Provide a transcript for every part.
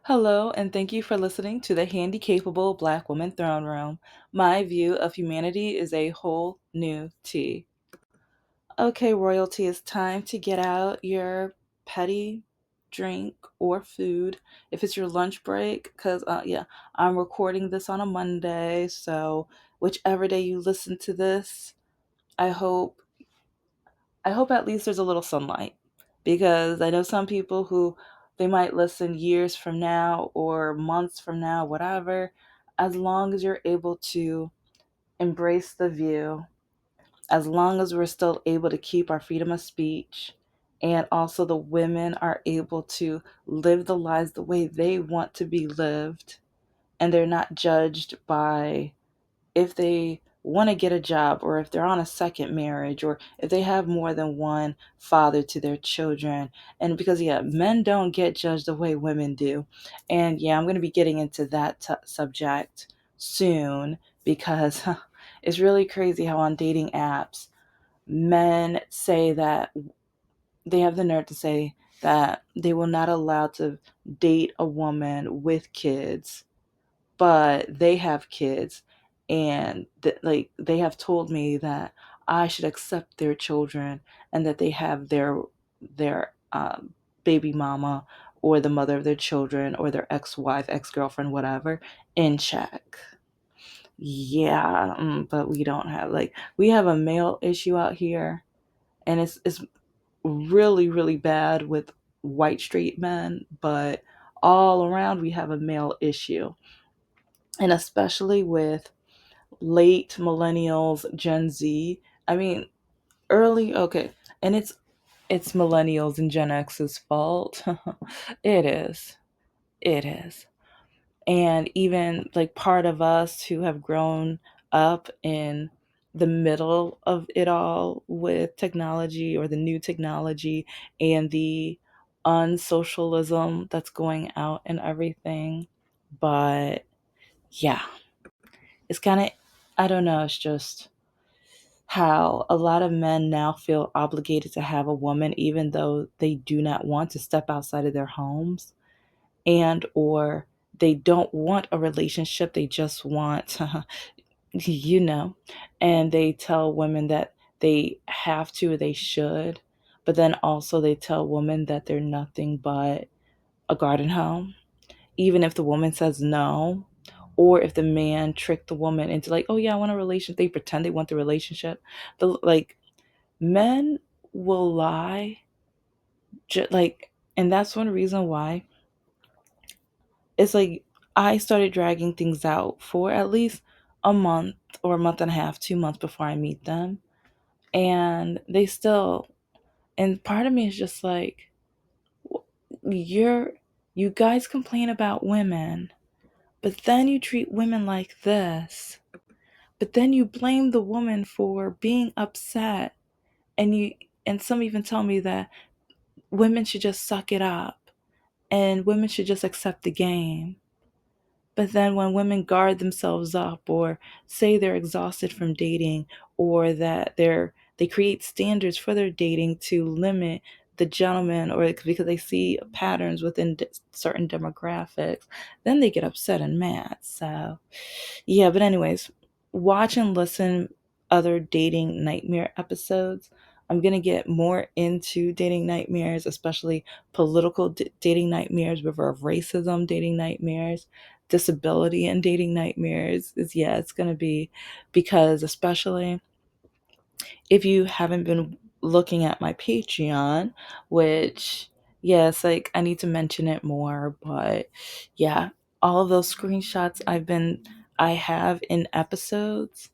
Hello, and thank you for listening to the Handicapable Black Woman Throne Room. My view of humanity is a whole new tea. Okay, royalty, it's time to get out your petty drink or food. If it's your lunch break, because, yeah, I'm recording this on a Monday, so whichever day you listen to this, I hope I hope at least there's a little sunlight because I know some people who they might listen years from now or months from now, whatever. As long as you're able to embrace the view, as long as we're still able to keep our freedom of speech, and also the women are able to live the lives the way they want to be lived, and they're not judged by if they want to get a job or if they're on a second marriage or if they have more than one father to their children. And because, yeah, men don't get judged the way women do. And yeah, I'm going to be getting into that subject soon because it's really crazy how on dating apps, men say that they have the nerve to say that they will not allow to date a woman with kids, but they have kids, and like they have told me that I should accept their children and that they have their baby mama or the mother of their children or their ex-wife, ex-girlfriend, whatever, in check. Yeah, but we don't have, like, we have a male issue out here, and it's really really bad with white straight men, but all around we have a male issue, and especially with late millennials, Gen Z. I mean, early, okay, and it's millennials and Gen X's fault. It is. It is. And even like part of us who have grown up in the middle of it all with technology or the new technology and the unsocialism that's going out and everything. But yeah, it's kind of, I don't know, it's just how a lot of men now feel obligated to have a woman even though they do not want to step outside of their homes, and or they don't want a relationship, they just want you know, and they tell women that they have to or they should, but then also they tell women that they're nothing but a garden home even if the woman says no, or if the man tricked the woman into like, oh yeah, I want a relationship. They pretend they want the relationship. The like men will lie, like, and that's one reason why it's like I started dragging things out for at least a month or a month and a half, 2 months before I meet them, and they still. And part of me is just like, you're you guys complain about women, but then you treat women like this. But then you blame the woman for being upset, and some even tell me that women should just suck it up and women should just accept the game. But then when women guard themselves up or say they're exhausted from dating, or that they create standards for their dating to limit the gentleman, or because they see patterns within certain demographics, then they get upset and mad. So yeah, but anyways, watch and listen other dating nightmare episodes. I'm going to get more into dating nightmares, especially political dating nightmares, river of racism dating nightmares, disability and dating nightmares. Is Yeah, it's going to be, because especially if you haven't been looking at my Patreon, which, yes, like I need to mention it more, but yeah, all of those screenshots I have in episodes,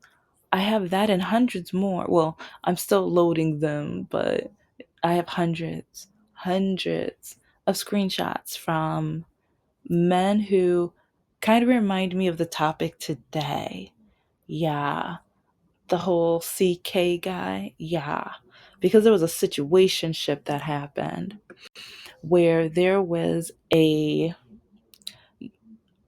I have that and hundreds more. Well, I'm still loading them, but I have hundreds of screenshots from men who kind of remind me of the topic today. Yeah, the whole CK guy. Yeah, because there was a situationship that happened where there was uh,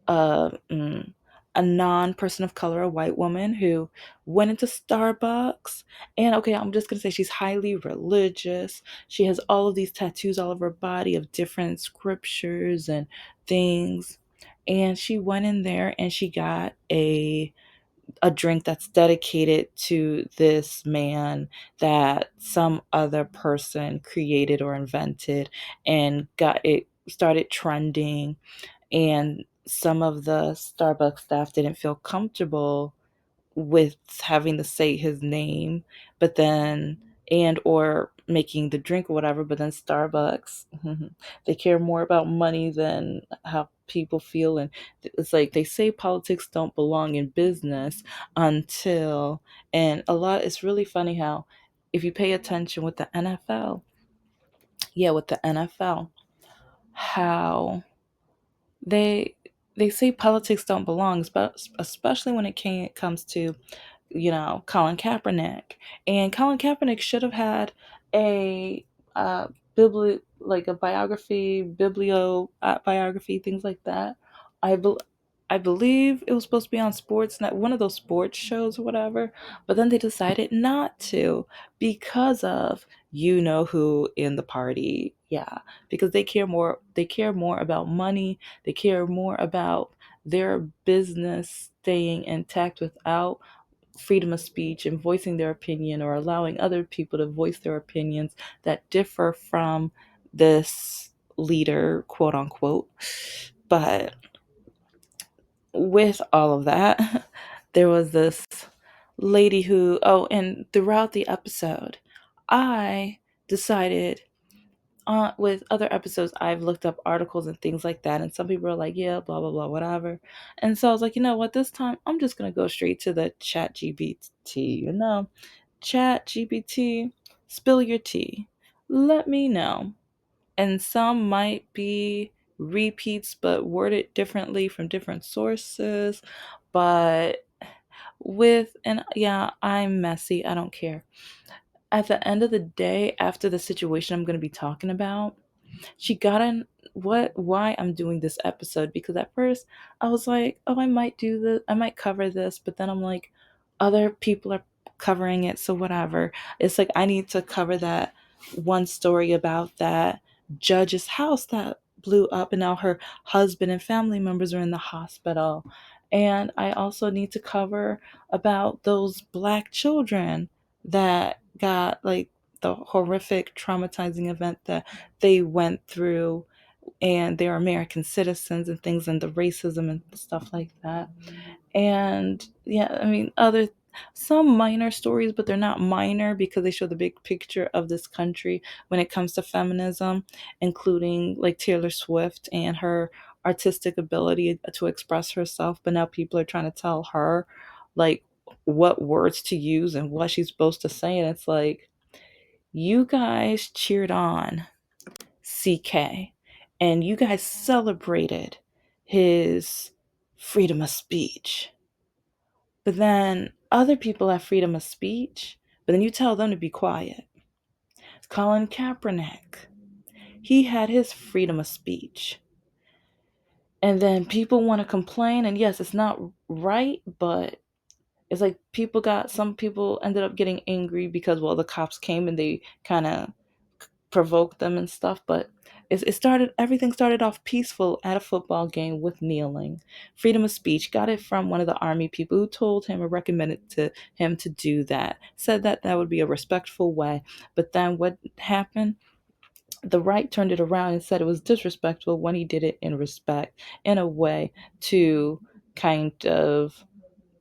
mm, a non person of color, a white woman who went into Starbucks. And okay, I'm just going to say she's highly religious. She has all of these tattoos all over her body of different scriptures and things. And she went in there and she got a drink that's dedicated to this man that some other person created or invented, and got it started trending. And some of the Starbucks staff didn't feel comfortable with having to say his name, but then and or making the drink or whatever, but then Starbucks, they care more about money than how people feel. And it's like they say politics don't belong in business until, and a lot, it's really funny how if you pay attention with the NFL, yeah, with the NFL, how they they say politics don't belong, but especially when comes to, Colin Kaepernick. And Colin Kaepernick should have had a like a biography, biography, things like that. I bel I believe it was supposed to be on Sportsnet, one of those sports shows or whatever, but then they decided not to because of you know who in the party. Yeah, because they care more about money, they care more about their business staying intact without freedom of speech and voicing their opinion or allowing other people to voice their opinions that differ from this leader, quote unquote. But with all of that, there was this lady who, oh, and throughout the episode, I decided, with other episodes, I've looked up articles and things like that, and some people are like, yeah, blah, blah, blah, whatever. And so I was like, you know what, this time I'm just going to go straight to the chat GBT, chat GBT, spill your tea. Let me know. And some might be repeats, but worded differently from different sources. But and yeah, I'm messy. I don't care. At the end of the day, after the situation I'm going to be talking about, she got in why I'm doing this episode, because at first I was like, oh, I might do this, I might cover this, but then I'm like, other people are covering it, so whatever. It's like I need to cover that one story about that judge's house that blew up, and now her husband and family members are in the hospital. And I also need to cover about those black children that got like the horrific traumatizing event that they went through, and they're American citizens and things, and the racism and stuff like that. And yeah, I mean, other some minor stories, but they're not minor because they show the big picture of this country when it comes to feminism, including like Taylor Swift and her artistic ability to express herself. But now people are trying to tell her like what words to use and what she's supposed to say. And it's like, you guys cheered on CK, and you guys celebrated his freedom of speech. But then other people have freedom of speech, but then you tell them to be quiet. Colin Kaepernick, he had his freedom of speech. And then people want to complain, and yes, it's not right, but it's like some people ended up getting angry because, well, the cops came and they kind of provoked them and stuff. But everything started off peaceful at a football game with kneeling. Freedom of speech, got it from one of the army people who told him or recommended to him to do that, said that that would be a respectful way. But then what happened, the right turned it around and said it was disrespectful when he did it in respect, in a way to kind of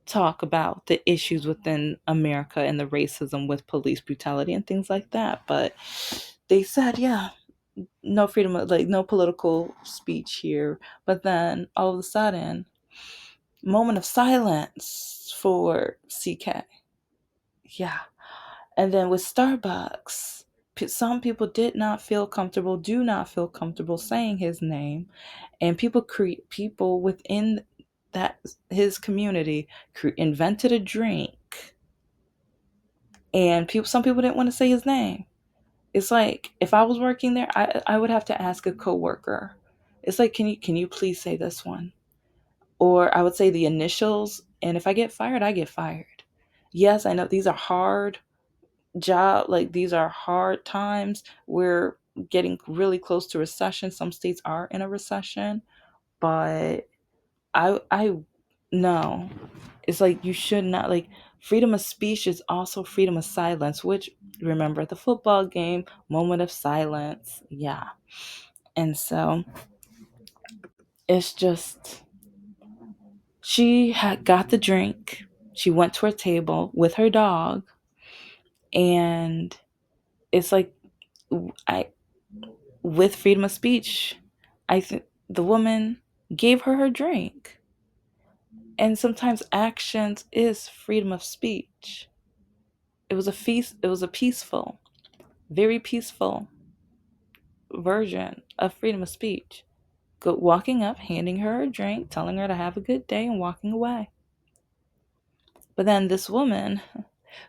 talk about the issues within America and the racism with police brutality and things like that. But they said, yeah, no freedom of, like, no political speech here. But then all of a sudden, moment of silence for CK. Yeah. And then with Starbucks, some people do not feel comfortable saying his name, and people within that his community invented a drink, and some people didn't want to say his name. It's like if I was working there, I would have to ask a coworker. It's like, can you please say this one? or I would say the initials. And if I get fired, I get fired. Yes, I know these are hard like these are hard times. We're getting really close to recession. Some states are in a recession, but I no. It's like you should not, like, freedom of speech is also freedom of silence, which, remember the football game, moment of silence. Yeah. And so it's just, she had got the drink. She went to her table with her dog, and it's like, I with freedom of speech, I think the woman gave her her drink. And sometimes actions is freedom of speech. It was a peaceful, very peaceful version of freedom of speech. Walking up, handing her a drink, telling her to have a good day, and walking away. But then this woman,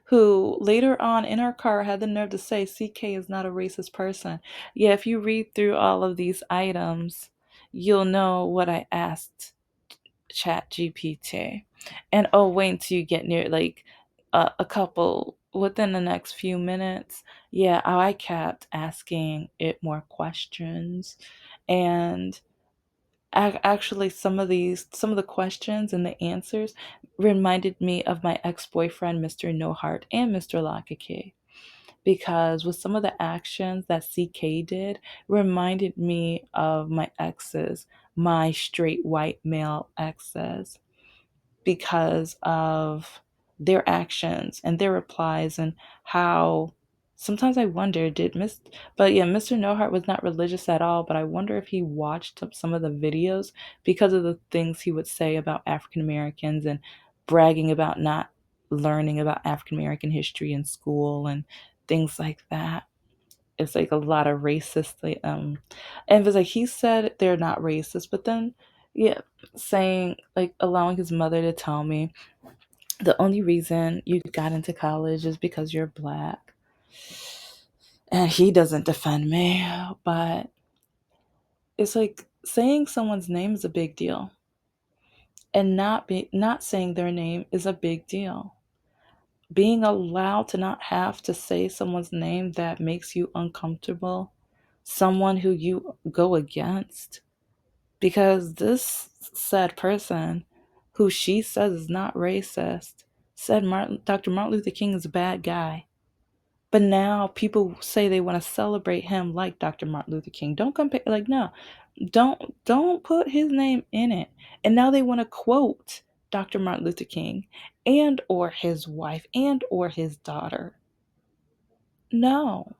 who later on in her car had the nerve to say CK is not a racist person. Yeah, if you read through all of these items, you'll know what I asked Chat GPT. And oh, wait until you get near, like, a couple within the next few minutes. Yeah, I kept asking it more questions. And actually, some of the questions and the answers reminded me of my ex-boyfriend, Mr. No Heart, and Mr. Lockakey. Because with some of the actions that CK did, reminded me of my exes, my straight white male exes, because of their actions and their replies, and how sometimes I wonder, but yeah, Mr. No Heart was not religious at all, but I wonder if he watched some of the videos because of the things he would say about African Americans, and bragging about not learning about African American history in school and things like that. It's like a lot of racist, and it's like he said they're not racist, but then, yeah, saying, like, allowing his mother to tell me the only reason you got into college is because you're black. And he doesn't defend me, but it's like saying someone's name is a big deal, and not saying their name is a big deal. Being allowed to not have to say someone's name that makes you uncomfortable, someone who you go against, because this said person, who she says is not racist, said Dr. Martin Luther King is a bad guy. But now people say they want to celebrate him like Dr. Martin Luther King. Don't compare, like, no. Don't put his name in it. And now they want to quote Dr. Martin Luther King and or his wife and or his daughter. No.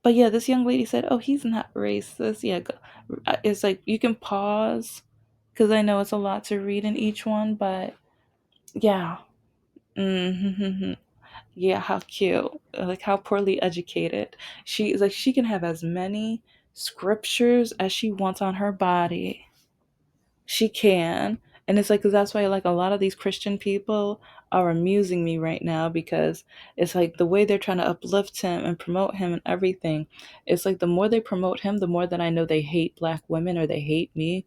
But yeah, this young lady said, "Oh, he's not racist." Yeah, it's like you can pause, because I know it's a lot to read in each one, but yeah. Mm-hmm. Yeah, how cute. Like, how poorly educated. She is, like, she can have as many scriptures as she wants on her body. She can. And it's like, 'cause that's why, like, a lot of these Christian people are amusing me right now, because it's like the way they're trying to uplift him and promote him and everything. It's like the more they promote him, the more that I know they hate black women, or they hate me.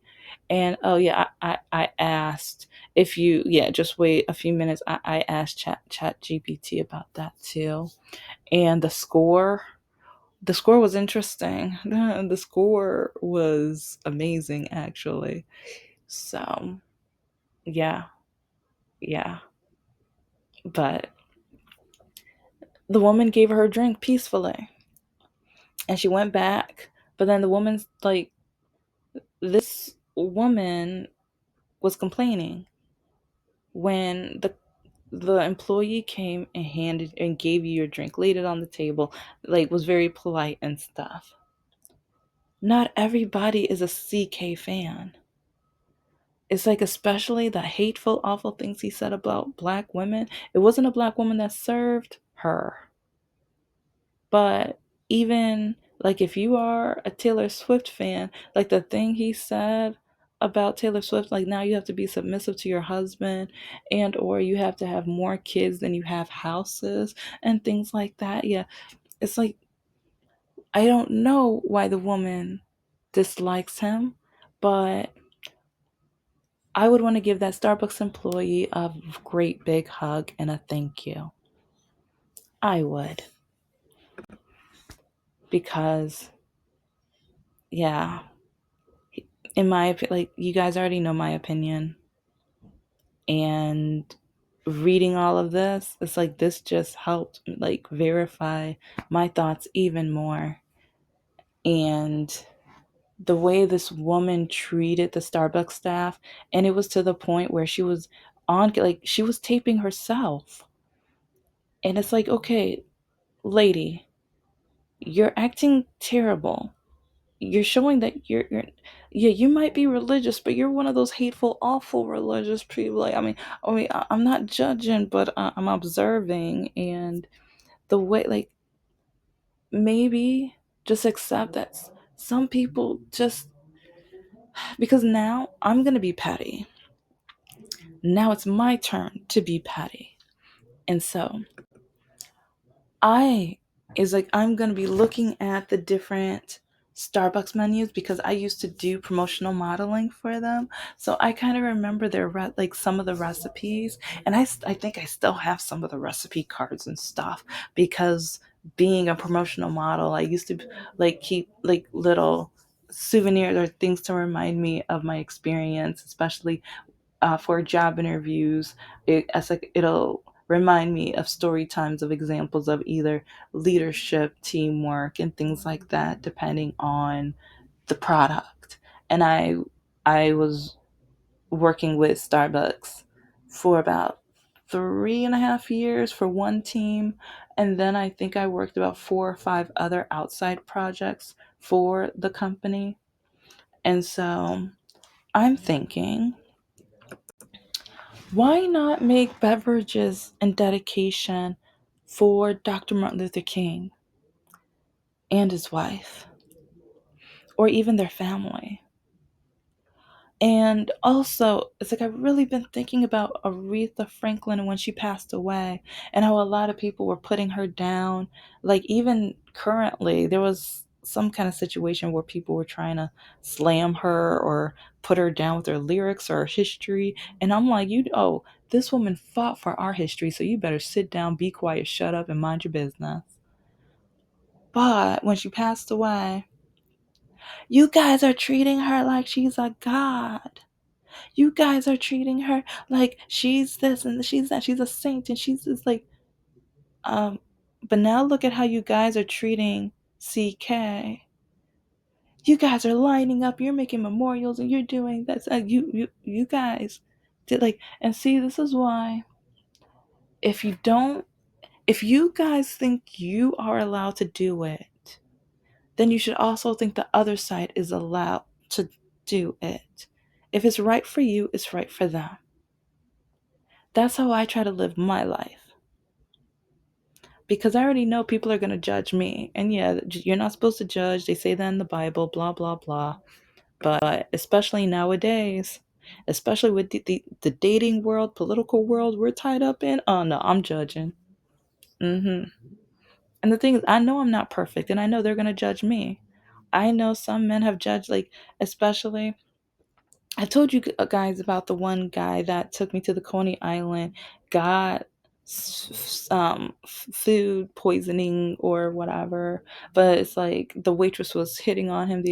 And oh yeah, I asked, if you, yeah, just wait a few minutes. I asked Chat GPT about that too. And the score was interesting. The score was amazing, actually. So yeah, yeah. But the woman gave her a drink peacefully, and she went back. But then the woman's like, this woman was complaining when the employee came and handed and gave you your drink, laid it on the table, like, was very polite and stuff. Not everybody is a CK fan. It's like, especially the hateful, awful things he said about black women. It wasn't a black woman that served her. But even, like, if you are a Taylor Swift fan, like the thing he said about Taylor Swift, like, now you have to be submissive to your husband, and or you have to have more kids than you have houses, and things like that. Yeah, it's like, I don't know why the woman dislikes him, but I would want to give that Starbucks employee a great big hug and a thank you. I would. Because, yeah, in my opinion, like, you guys already know my opinion. And reading all of this, it's like this just helped like verify my thoughts even more. And the way this woman treated the Starbucks staff, and it was to the point where she was on, like, she was taping herself. And it's like, okay, lady, you're acting terrible. You're showing that you're yeah, you might be religious, but you're one of those hateful, awful religious people. Like, I'm not judging, but I'm observing. And the way, like, maybe just accept that some people just, because now I'm gonna be petty. Now it's my turn to be petty. And so I is like, I'm going to be looking at the different Starbucks menus because I used to do promotional modeling for them. So I kind of remember like some of the recipes, and I think I still have some of the recipe cards and stuff because being a promotional model, I used to like keep like little souvenirs or things to remind me of my experience, especially for job interviews. It's like it'll remind me of story times of examples of either leadership, teamwork, and things like that, depending on the product. And I was working with Starbucks for about 3.5 years for one team, and then I think I worked about 4 or 5 other outside projects for the company. And so I'm thinking, why not make beverages and dedication for Dr. Martin Luther King and his wife, or even their family? And also, it's like I've really been thinking about Aretha Franklin when she passed away, and how a lot of people were putting her down. Like, even currently, there was some kind of situation where people were trying to slam her or put her down with her lyrics or her history. And I'm like, this woman fought for our history, so you better sit down, be quiet, shut up, and mind your business. But when she passed away, you guys are treating her like she's a god. You guys are treating her like she's this and she's that. She's a saint and she's this, like, um. But now look at how you guys are treating CK. You guys are lining up. You're making memorials and you're doing that. You guys did, like, and see, this is why, if you don't, if you guys think you are allowed to do it, then you should also think the other side is allowed to do it. If it's right for you, it's right for them. That's how I try to live my life. Because I already know people are going to judge me. And yeah, you're not supposed to judge. They say that in the Bible, blah, blah, blah. But especially nowadays, especially with the dating world, political world we're tied up in, oh no, I'm judging. And the thing is, I know I'm not perfect, and I know they're going to judge me. I know some men have judged, like, especially, I told you guys about the one guy that took me to the Coney Island, got food poisoning or whatever, but it's like the waitress was hitting on him,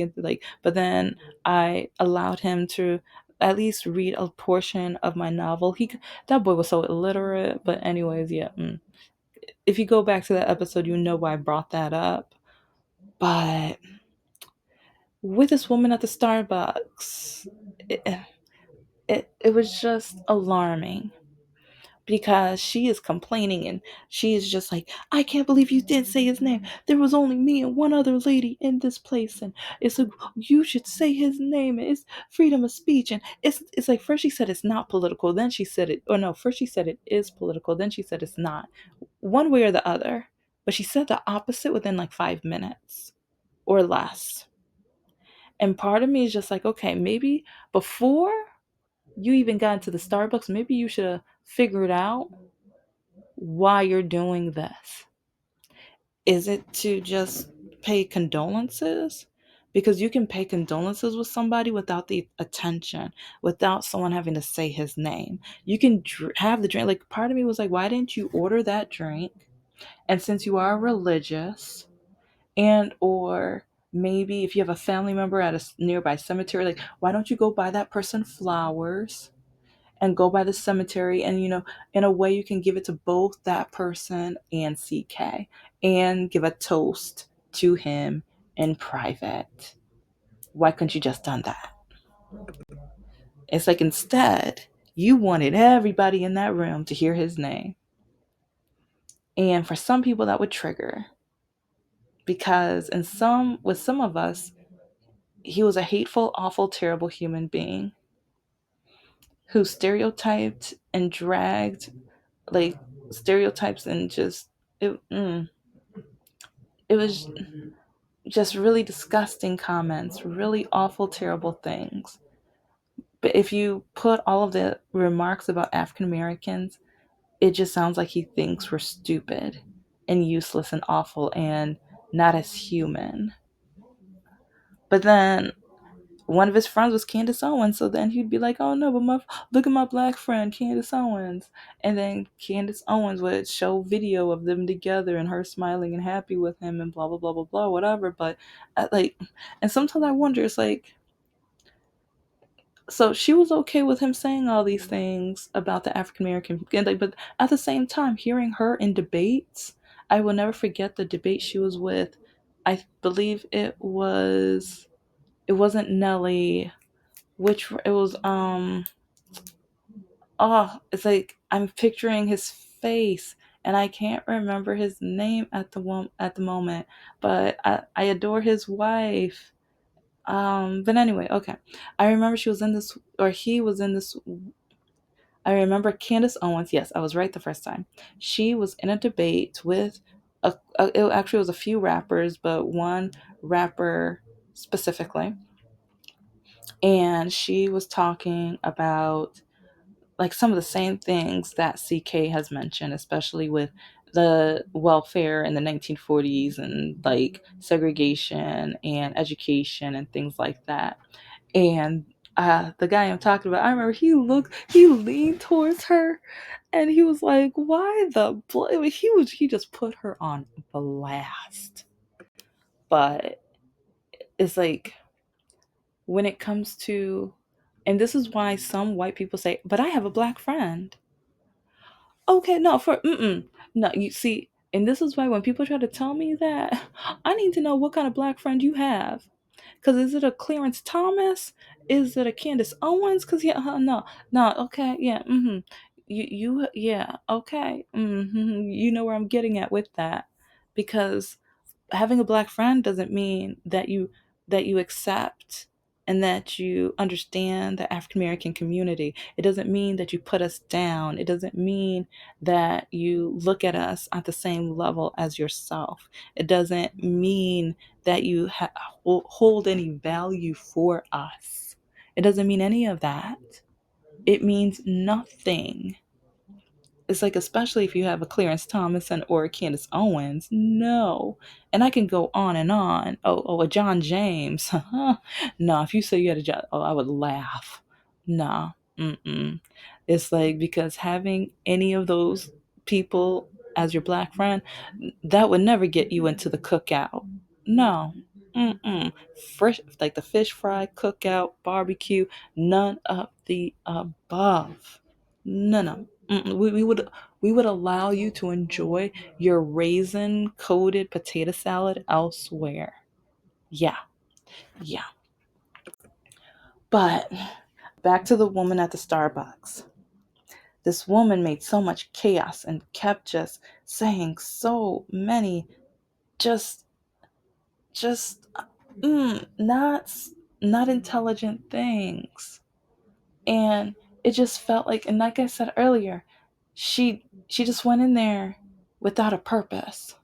but then I allowed him to at least read a portion of my novel. That boy was so illiterate, but anyways, yeah. If you go back to that episode, you know why I brought that up. But with this woman at the Starbucks, it was just alarming because she is complaining, and she is just like, I can't believe you didn't say his name. There was only me and one other lady in this place, and it's like, you should say his name. It's freedom of speech. And it's like, first she said it's not political, then she said it, or no, first she said it is political, then she said it's not. One way or the other. But she said the opposite within like 5 minutes or less. And part of me is just like, okay, maybe before you even got into the Starbucks, maybe you should have figured out why you're doing this. Is it to just pay condolences? because you can pay condolences with somebody without the attention, without someone having to say his name. You can have the drink. Like, part of me was like, why didn't you order that drink? And since you are religious, and or maybe if you have a family member at a nearby cemetery, like, why don't you go buy that person flowers and go by the cemetery, and in a way you can give it to both that person and CK, and give a toast to him in private. Why couldn't you just done that? It's like, instead you wanted everybody in that room to hear his name. And for some people that would trigger, because with some of us, he was a hateful, awful, terrible human being who stereotyped and dragged, like, stereotypes, and just it was just really disgusting comments, really awful, terrible things. But if you put all of the remarks about African Americans, it just sounds like he thinks we're stupid and useless and awful and not as human. But then one of his friends was Candace Owens, so then he'd be like, "Oh no, but look at my black friend Candace Owens," and then Candace Owens would show video of them together and her smiling and happy with him and blah blah blah blah blah whatever. But like, and sometimes I wonder, it's like, so she was okay with him saying all these things about the African American, but at the same time, hearing her in debates, I will never forget the debate she was with. I believe it wasn't Nelly, which it was oh, it's like I'm picturing his face and I can't remember his name at the moment, but I adore his wife. But anyway, okay. I remember she was in this, or he was in this. I remember Candace Owens. Yes, I was right the first time. She was in a debate with it actually was a few rappers, but one rapper specifically, and she was talking about like some of the same things that CK has mentioned, especially with the welfare in the 1940s and like segregation and education and things like that. And the guy I'm talking about, I remember he leaned towards her and he was like, "Why the he just put her on blast." But it's like, when it comes to, and this is why some white people say, "But I have a black friend." Okay, no, no, you see, and this is why when people try to tell me that, I need to know what kind of black friend you have. Because is it a Clarence Thomas? Is it a Candace Owens? Because, yeah, no, no, okay, yeah, yeah, okay, you know where I'm getting at with that. Because having a black friend doesn't mean that you accept and that you understand the African American community. It doesn't mean that you put us down. It doesn't mean that you look at us at the same level as yourself. It doesn't mean that you hold any value for us. It doesn't mean any of that. It means nothing. It's like, especially if you have a Clarence Thomason or a Candace Owens, no. And I can go on and on. A John James. No, if you say you had a John, I would laugh. No. Mm-mm. It's like, because having any of those people as your black friend, that would never get you into the cookout. No. Mm-mm. Fresh, like the fish fry, cookout, barbecue, none of the above. No. Mm-mm. We would allow you to enjoy your raisin coated potato salad elsewhere. Yeah, yeah. But back to the woman at the Starbucks. This woman made so much chaos and kept just saying so many just just not not intelligent things. And it just felt like, and like I said earlier, she just went in there without a purpose.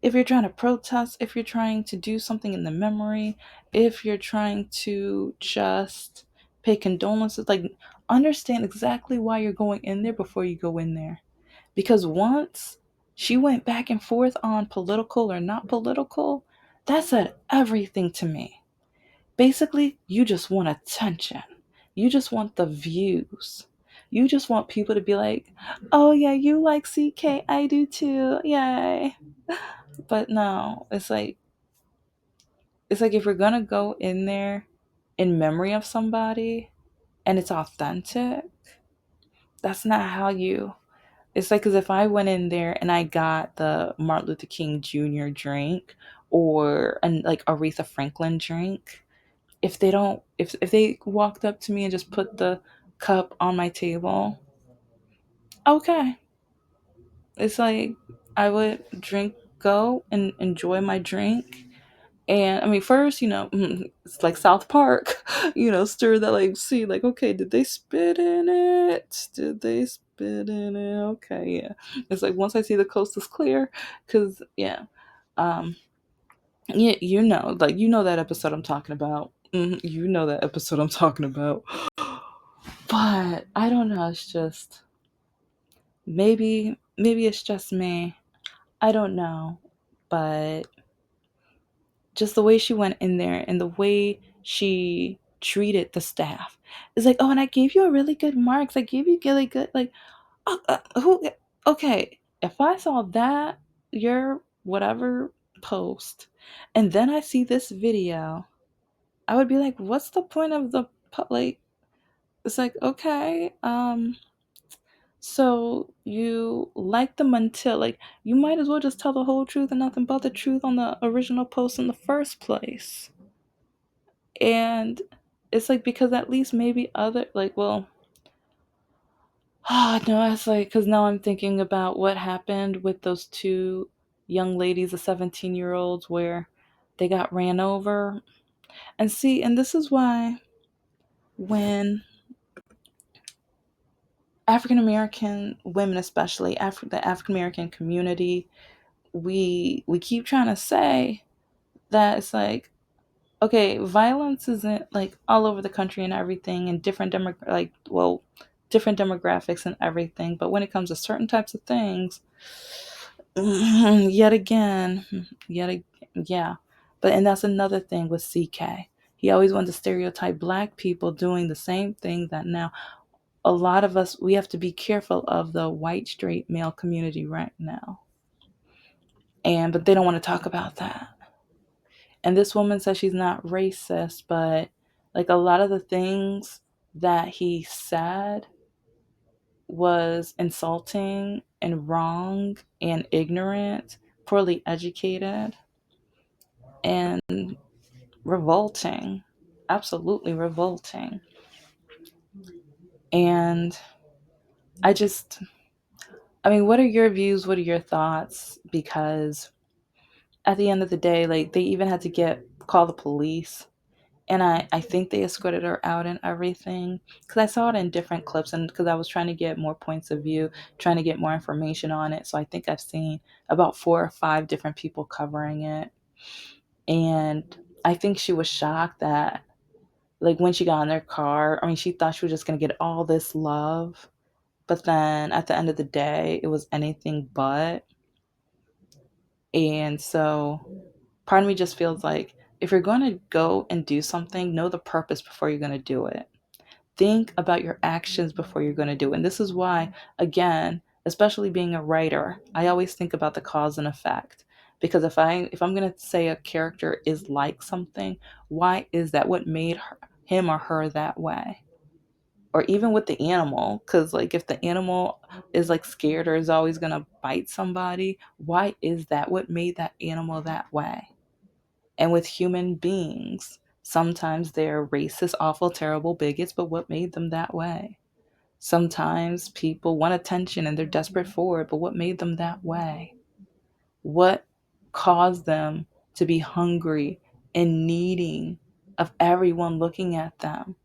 If you're trying to protest, if you're trying to do something in the memory, if you're trying to just pay condolences, like, understand exactly why you're going in there before you go in there. Because once she went back and forth on political or not political, That said everything to me. Basically, you just want attention. You just want the views. You just want people to be like, oh, yeah, you like CK. I do too. Yay. But no, it's like if you're going to go in there in memory of somebody and it's authentic, that's not how you. It's like as if I went in there and I got the Martin Luther King Jr. drink or an like Aretha Franklin drink. If they walked up to me and just put the cup on my table, okay. It's like I would drink go and enjoy my drink. And I mean, first, it's like South Park, stir that like, see, like, okay, did they spit in it? Did they spit in it? Okay, yeah. It's like once I see the coast is clear, because yeah, um, yeah, like that episode I'm talking about. You know that episode I'm talking about. But I don't know. It's just maybe it's just me. I don't know, but just the way she went in there and the way she treated the staff. It's like, oh, and I gave you a really good marks. I gave you really good, like, who, okay, if I saw that, your whatever post, and then I see this video, I would be like, what's the point of like, it's like, okay, so you like them until, like, you might as well just tell the whole truth and nothing but the truth on the original post in the first place. And it's like because at least maybe other like well no, it's like because now I'm thinking about what happened with those two young ladies, the 17-year-olds, where they got ran over. And see, and this is why when African American women, especially the African American community, we keep trying to say that it's like, okay, violence isn't like all over the country and everything, and different demographics and everything. But when it comes to certain types of things, yet again, yeah. But and that's another thing with CK. He always wanted to stereotype black people doing the same thing that now a lot of us, we have to be careful of the white straight male community right now. But they don't want to talk about that. And this woman says she's not racist, but like a lot of the things that he said was insulting and wrong and ignorant, poorly educated, and revolting. Absolutely revolting. And I just, I mean, what are your views? What are your thoughts? Because at the end of the day, like they even had to call the police. And I think they escorted her out and everything. Because I saw it in different clips and because I was trying to get more points of view, trying to get more information on it. So I think I've seen about 4 or 5 different people covering it. And I think she was shocked that, like, when she got in their car, I mean, she thought she was just going to get all this love. But then at the end of the day, it was anything but. And so part of me just feels like if you're going to go and do something, know the purpose before you're going to do it. Think about your actions before you're going to do it. And this is why, again, especially being a writer, I always think about the cause and effect. Because if I'm going to say a character is like something, why is that? What made him or her that way? Or even with the animal, because like if the animal is like scared or is always going to bite somebody, why is that? What made that animal that way? And with human beings, sometimes they're racist, awful, terrible bigots, but what made them that way? Sometimes people want attention and they're desperate for it, but what made them that way? What caused them to be hungry and needing of everyone looking at them?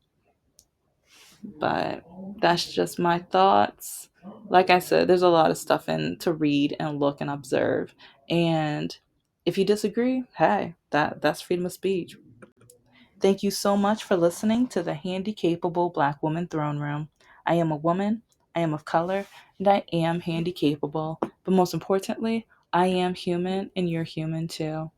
But that's just my thoughts. Like I said, there's a lot of stuff in to read and look and observe. And if you disagree, hey, that's freedom of speech. Thank you so much for listening to the Handy Capable Black Woman Throne Room. I am a woman, I am of color, and I am handy capable. But most importantly, I am human and you're human too.